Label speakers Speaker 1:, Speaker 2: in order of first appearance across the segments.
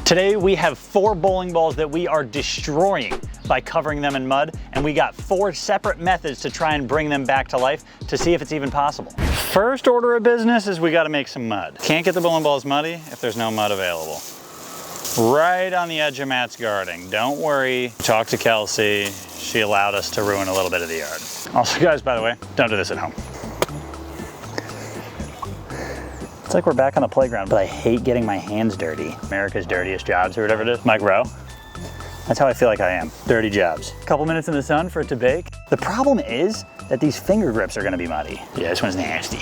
Speaker 1: Today we have 4 bowling balls that we are destroying by covering them in mud, and we got 4 separate methods to try and bring them back to life to see if it's even possible. First order of business is we gotta make some mud. Can't get the bowling balls muddy if there's no mud available. Right on the edge of Matt's garden. Don't worry, talk to Kelsey. She allowed us to ruin a little bit of the yard. Also guys, by the way, don't do this at home. It's like we're back on the playground, but I hate getting my hands dirty. America's dirtiest jobs or whatever it is. Mike Rowe. That's how I feel like I am. Dirty jobs. A couple minutes in the sun for it to bake. The problem is that these finger grips are gonna be muddy. Yeah, this one's nasty.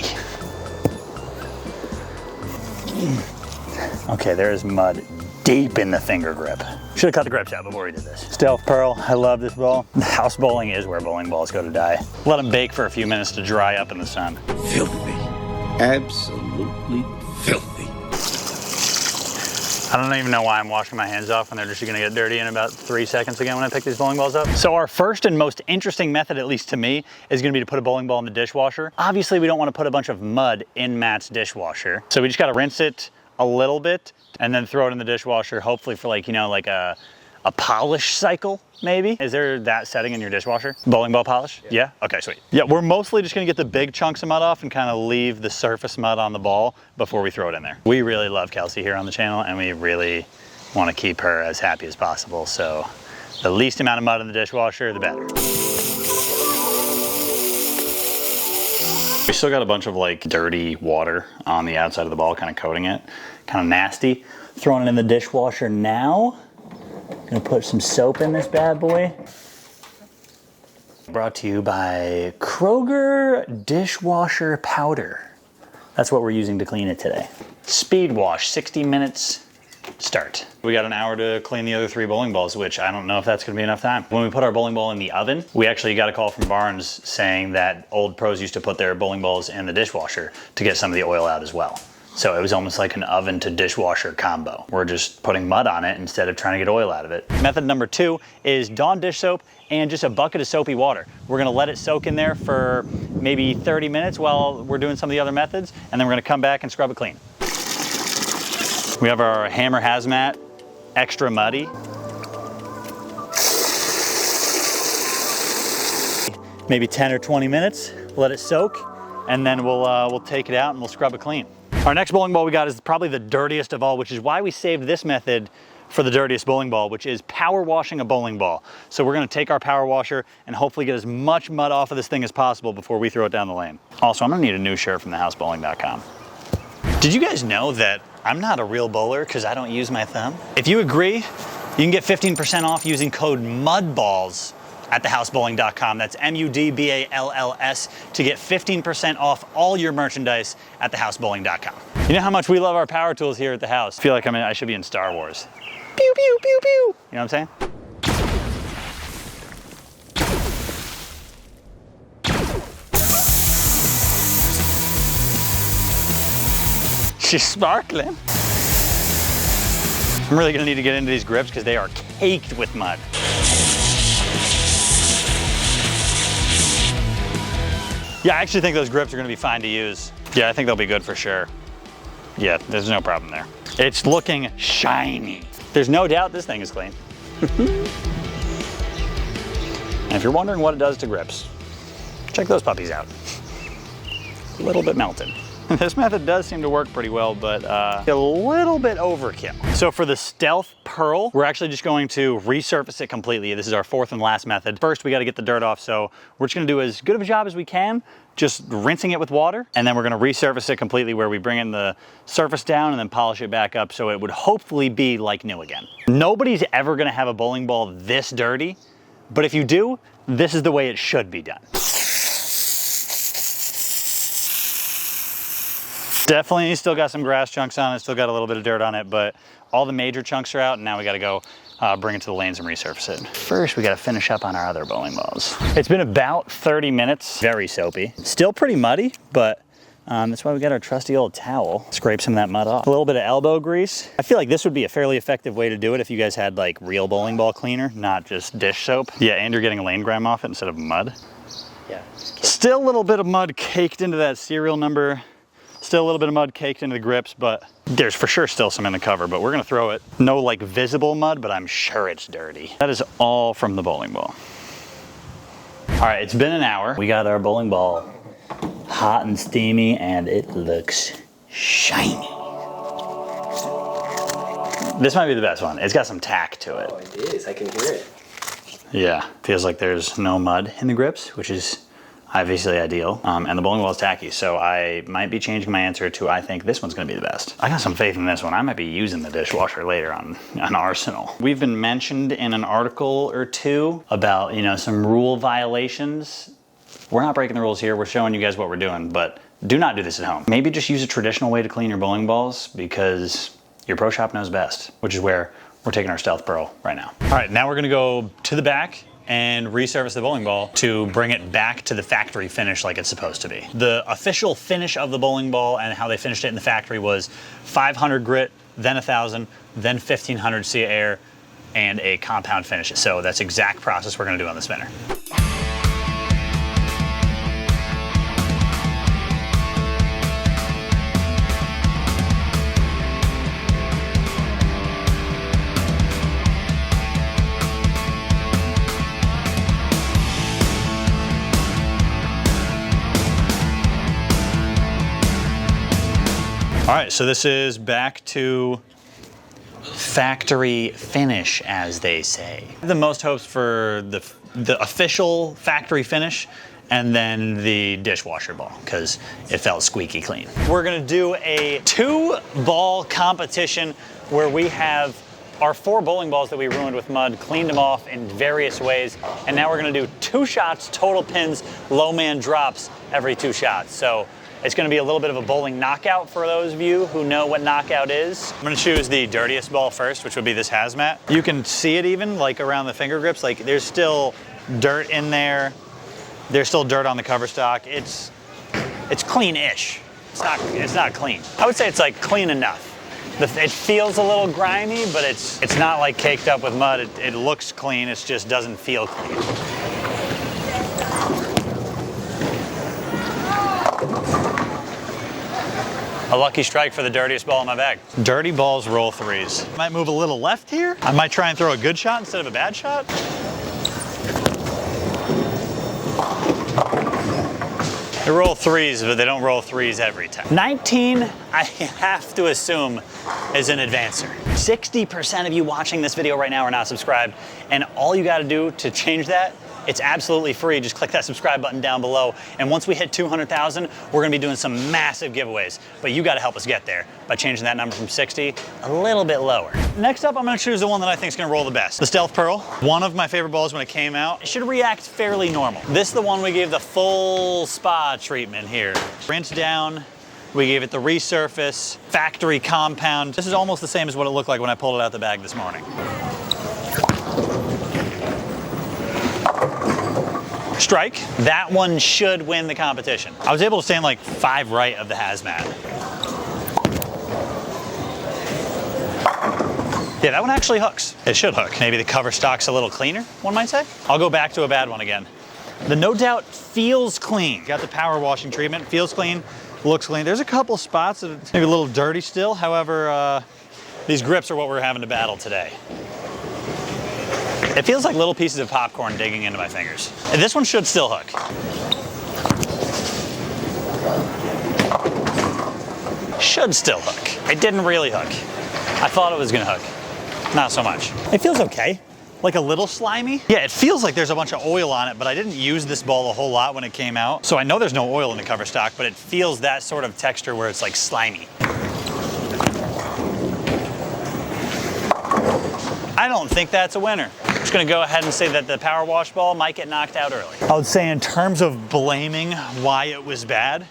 Speaker 1: Okay, there is mud deep in the finger grip. Should have cut the grips out before we did this. Stealth Pearl, I love this ball. House bowling is where bowling balls go to die. Let them bake for a few minutes to dry up in the sun.
Speaker 2: Filthy. Absolutely filthy.
Speaker 1: I don't even know why I'm washing my hands off when they're just gonna get dirty in about 3 seconds again when I pick these bowling balls up. So our first and most interesting method, at least to me, is gonna be to put a bowling ball in the dishwasher. Obviously we don't wanna put a bunch of mud in Matt's dishwasher. So we just gotta rinse it a little bit and then throw it in the dishwasher, hopefully for like, you know, like a polish cycle, maybe? Is there that setting in your dishwasher? Bowling ball polish? Yeah? Okay, sweet. Yeah, we're mostly just gonna get the big chunks of mud off and kind of leave the surface mud on the ball before we throw it in there. We really love Kelsey here on the channel and we really wanna keep her as happy as possible. So the least amount of mud in the dishwasher, the better. We still got a bunch of like dirty water on the outside of the ball, kind of coating it. Kind of nasty. Throwing it in the dishwasher now. Gonna put some soap in this bad boy. Brought to you by Kroger dishwasher powder. That's what we're using to clean it today. Speed wash, 60 minutes, start. We got an hour to clean the other 3 bowling balls, which I don't know if that's gonna be enough time. When we put our bowling ball in the oven, we actually got a call from Barnes saying that old pros used to put their bowling balls in the dishwasher to get some of the oil out as well. So it was almost like an oven to dishwasher combo. We're just putting mud on it instead of trying to get oil out of it. Method number 2 is Dawn dish soap and just a bucket of soapy water. We're gonna let it soak in there for maybe 30 minutes while we're doing some of the other methods, and then we're gonna come back and scrub it clean. We have our Hammer Hazmat Extra Muddy. Maybe 10 or 20 minutes, let it soak, and then we'll take it out and we'll scrub it clean. Our next bowling ball we got is probably the dirtiest of all, which is why we saved this method for the dirtiest bowling ball, which is power washing a bowling ball. So we're gonna take our power washer and hopefully get as much mud off of this thing as possible before we throw it down the lane. Also, I'm gonna need a new shirt from thehousebowling.com. Did you guys know that I'm not a real bowler because I don't use my thumb? If you agree, you can get 15% off using code MUDBALLS at thehousebowling.com. That's MUDBALLS to get 15% off all your merchandise at thehousebowling.com. You know how much we love our power tools here at the house. I feel like I should be in Star Wars. Pew, pew, pew, pew. You know what I'm saying? She's sparkling. I'm really gonna need to get into these grips because they are caked with mud. Yeah, I actually think those grips are gonna be fine to use. Yeah, I think they'll be good for sure. Yeah, there's no problem there. It's looking shiny. There's no doubt this thing is clean. And if you're wondering what it does to grips, check those puppies out. A little bit melted. This method does seem to work pretty well, but a little bit overkill. So for the Stealth Pearl, we're actually just going to resurface it completely. This is our 4th and last method. First, we gotta get the dirt off, so we're just gonna do as good of a job as we can, just rinsing it with water, and then we're gonna resurface it completely where we bring in the surface down and then polish it back up so it would hopefully be like new again. Nobody's ever gonna have a bowling ball this dirty, but if you do, this is the way it should be done. Definitely still got some grass chunks on it, still got a little bit of dirt on it, but all the major chunks are out, and now we gotta go bring it to the lanes and resurface it. First, we gotta finish up on our other bowling balls. It's been about 30 minutes, very soapy. Still pretty muddy, but that's why we got our trusty old towel. Scrape some of that mud off. A little bit of elbow grease. I feel like this would be a fairly effective way to do it if you guys had like real bowling ball cleaner, not just dish soap. Yeah, and you're getting a lane grime off it instead of mud. Yeah. Still a little bit of mud caked into that serial number Still a little bit of mud caked into the grips, but there's for sure still some in the cover, but we're gonna throw it. No like visible mud, but I'm sure it's dirty. That is all from the bowling ball. All right, it's been an hour. We got our bowling ball hot and steamy, and it looks shiny. This might be the best one. It's got some tack to it.
Speaker 3: Oh, it is. I can hear it.
Speaker 1: Yeah, feels like there's no mud in the grips, which is obviously ideal. And the bowling ball is tacky, so I might be changing my answer to I think this one's gonna be the best. I got some faith in this one. I might be using the dishwasher later on Arsenal. We've been mentioned in an article or two about, you know, some rule violations. We're not breaking the rules here. We're showing you guys what we're doing, but do not do this at home. Maybe just use a traditional way to clean your bowling balls because your pro shop knows best, which is where we're taking our Stealth Pearl right now. All right, now we're gonna go to the back and resurface the bowling ball to bring it back to the factory finish like it's supposed to be. The official finish of the bowling ball and how they finished it in the factory was 500 grit, then 1,000, then 1,500 sea air, and a compound finish. So that's exact process we're gonna do on the spinner. All right, so this is back to factory finish, as they say. The most hopes for the official factory finish and then the dishwasher ball, because it felt squeaky clean. We're gonna do a 2-ball competition where we have our 4 bowling balls that we ruined with mud, cleaned them off in various ways, and now we're gonna do 2 shots, total pins, low man drops every 2 shots. So it's gonna be a little bit of a bowling knockout for those of you who know what knockout is. I'm gonna choose the dirtiest ball first, which would be this hazmat. You can see it even like around the finger grips, like there's still dirt in there. There's still dirt on the cover stock. It's clean-ish. It's not clean. I would say it's like clean enough. It feels a little grimy, but it's not like caked up with mud. It looks clean, it just doesn't feel clean. A lucky strike for the dirtiest ball in my bag. Dirty balls roll 3s. Might move a little left here. I might try and throw a good shot instead of a bad shot. They roll 3s, but they don't roll 3s every time. 19, I have to assume, is an advancer. 60% of you watching this video right now are not subscribed, and all you gotta do to change that, it's absolutely free. Just click that subscribe button down below. And once we hit 200,000, we're gonna be doing some massive giveaways. But you gotta help us get there by changing that number from 60 a little bit lower. Next up, I'm gonna choose the one that I think is gonna roll the best. The Stealth Pearl, one of my favorite balls when it came out. It should react fairly normal. This is the one we gave the full spa treatment here. Rinse down, we gave it the resurface, factory compound. This is almost the same as what it looked like when I pulled it out the bag this morning. Strike. That one should win the competition. I was able to stand like 5 right of the hazmat. Yeah, that one actually hooks. It should hook. Maybe the cover stock's a little cleaner, one might say. I'll go back to a bad one again. The No Doubt feels clean. Got the power washing treatment, feels clean, looks clean. There's a couple spots that maybe a little dirty still. However, these grips are what we're having to battle today. It feels like little pieces of popcorn digging into my fingers. And this one should still hook. Should still hook. It didn't really hook. I thought it was gonna hook. Not so much. It feels okay. Like a little slimy. Yeah, it feels like there's a bunch of oil on it, but I didn't use this ball a whole lot when it came out. So I know there's no oil in the cover stock, but it feels that sort of texture where it's like slimy. I don't think that's a winner. I'm just gonna go ahead and say that the power wash ball might get knocked out early. I would say in terms of blaming why it was bad,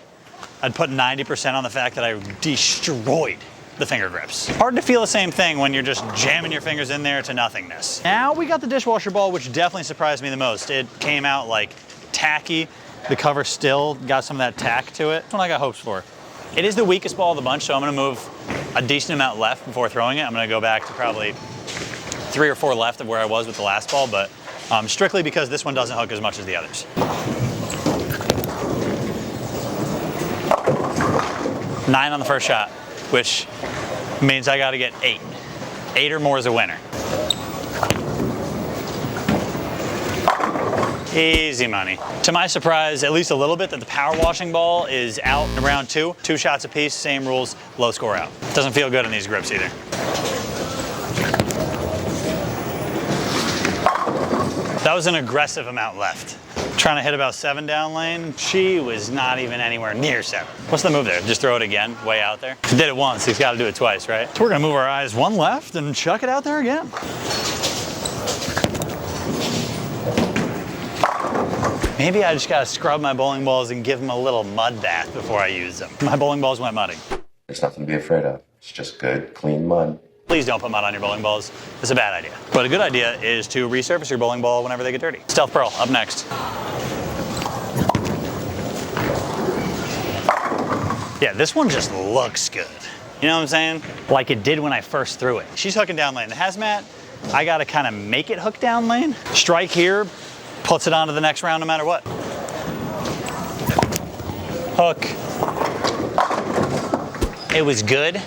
Speaker 1: I'd put 90% on the fact that I destroyed the finger grips. Hard to feel the same thing when you're just jamming your fingers in there to nothingness. Now we got the dishwasher ball, which definitely surprised me the most. It came out like tacky. The cover still got some of that tack to it. That's what I got hopes for. It is the weakest ball of the bunch, so I'm gonna move a decent amount left before throwing it. I'm gonna go back to probably 3 or 4 left of where I was with the last ball, but strictly because this one doesn't hook as much as the others. 9 on the first shot, which means I gotta get 8. 8 or more is a winner. Easy money. To my surprise, at least a little bit, that the power washing ball is out in round 2. 2 shots apiece, same rules, low score out. Doesn't feel good on these grips either. That was an aggressive amount left. Trying to hit about 7 down lane. She was not even anywhere near 7. What's the move there? Just throw it again, way out there? He did it once, he's got to do it twice, right? So we're gonna move our eyes 1 left and chuck it out there again. Maybe I just gotta scrub my bowling balls and give them a little mud bath before I use them. My bowling balls went muddy.
Speaker 3: There's nothing to be afraid of. It's just good, clean mud.
Speaker 1: Please don't put mud on your bowling balls. It's a bad idea. But a good idea is to resurface your bowling ball whenever they get dirty. Stealth Pearl, up next. Yeah, this one just looks good. You know what I'm saying? Like it did when I first threw it. She's hooking down lane. The hazmat, I gotta kind of make it hook down lane. Strike here, puts it on to the next round no matter what. Hook. It was good,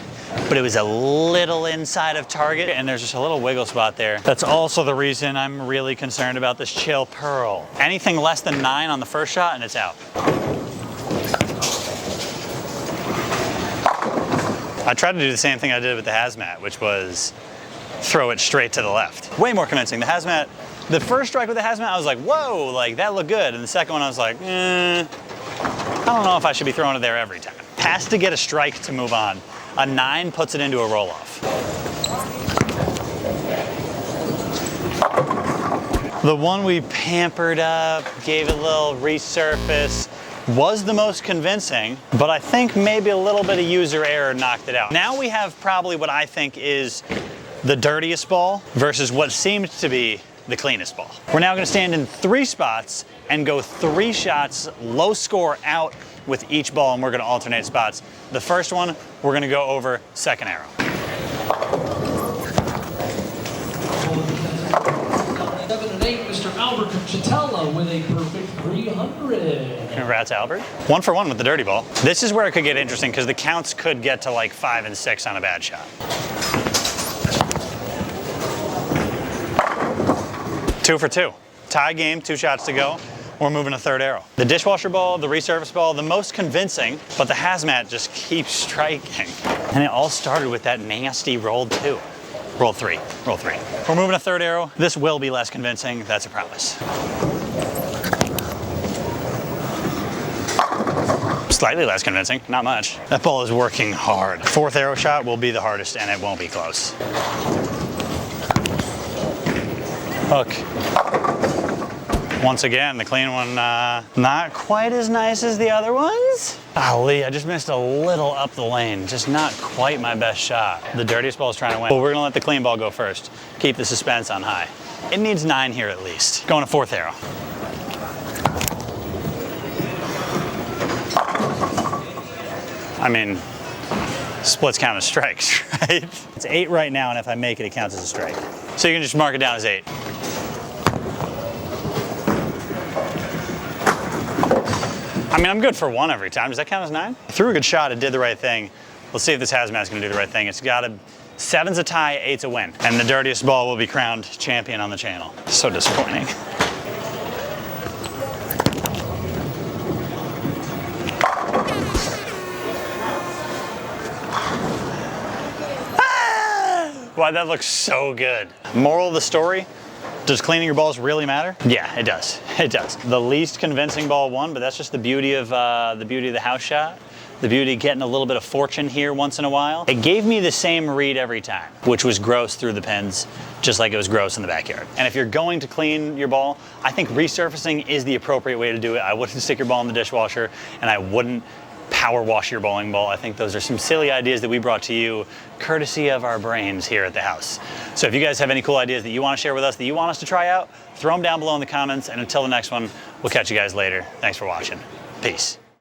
Speaker 1: but it was a little inside of target, and there's just a little wiggle spot there. That's also the reason I'm really concerned about this Chill Pearl. Anything less than 9 on the first shot and it's out. I tried to do the same thing I did with the hazmat, which was throw it straight to the left. Way more convincing. The hazmat, the first strike with the hazmat, I was like, whoa, like that looked good. And the second one, I was like, I don't know if I should be throwing it there every time. Has to get a strike to move on. A 9 puts it into a roll-off. The one we pampered up, gave it a little resurface, was the most convincing, but I think maybe a little bit of user error knocked it out. Now we have probably what I think is the dirtiest ball versus what seemed to be the cleanest ball. We're now gonna stand in 3 spots and go 3 shots, low score out with each ball, and we're gonna alternate spots. The first one, we're gonna go over second arrow.
Speaker 4: Mr. Albert Chitella with a perfect 300.
Speaker 1: Congrats, Albert. 1 for 1 with the dirty ball. This is where it could get interesting because the counts could get to like 5 and 6 on a bad shot. 2 for 2. Tie game, 2 shots to go. We're moving a third arrow. The dishwasher ball, the resurface ball, the most convincing, but the hazmat just keeps striking. And it all started with that nasty roll 2. Roll 3, roll 3. We're moving a third arrow. This will be less convincing, that's a promise. Slightly less convincing, not much. That ball is working hard. 4th arrow shot will be the hardest and it won't be close. Hook. Once again, the clean one, not quite as nice as the other ones. Golly, I just missed a little up the lane. Just not quite my best shot. The dirtiest ball is trying to win. But we're gonna let the clean ball go first. Keep the suspense on high. It needs 9 here at least. Going to 4th arrow. I mean, splits count as strikes, right? It's 8 right now, and if I make it, it counts as a strike. So you can just mark it down as 8. I mean, I'm good for 1 every time. Does that count as 9? I threw a good shot, it did the right thing. Let's see if this hazmat's gonna do the right thing. It's got 7's a tie, 8's a win. And the dirtiest ball will be crowned champion on the channel. So disappointing. Wow, that looks so good. Moral of the story, does cleaning your balls really matter? Yeah, it does. It does. The least convincing ball won, but that's just the beauty of the house shot. The beauty of getting a little bit of fortune here once in a while. It gave me the same read every time, which was gross through the pins, just like it was gross in the backyard. And if you're going to clean your ball, I think resurfacing is the appropriate way to do it. I wouldn't stick your ball in the dishwasher, and I wouldn't power wash your bowling ball. I think those are some silly ideas that we brought to you courtesy of our brains here at the house. So if you guys have any cool ideas that you want to share with us, that you want us to try out, throw them down below in the comments, and until the next one, we'll catch you guys later. Thanks for watching. Peace.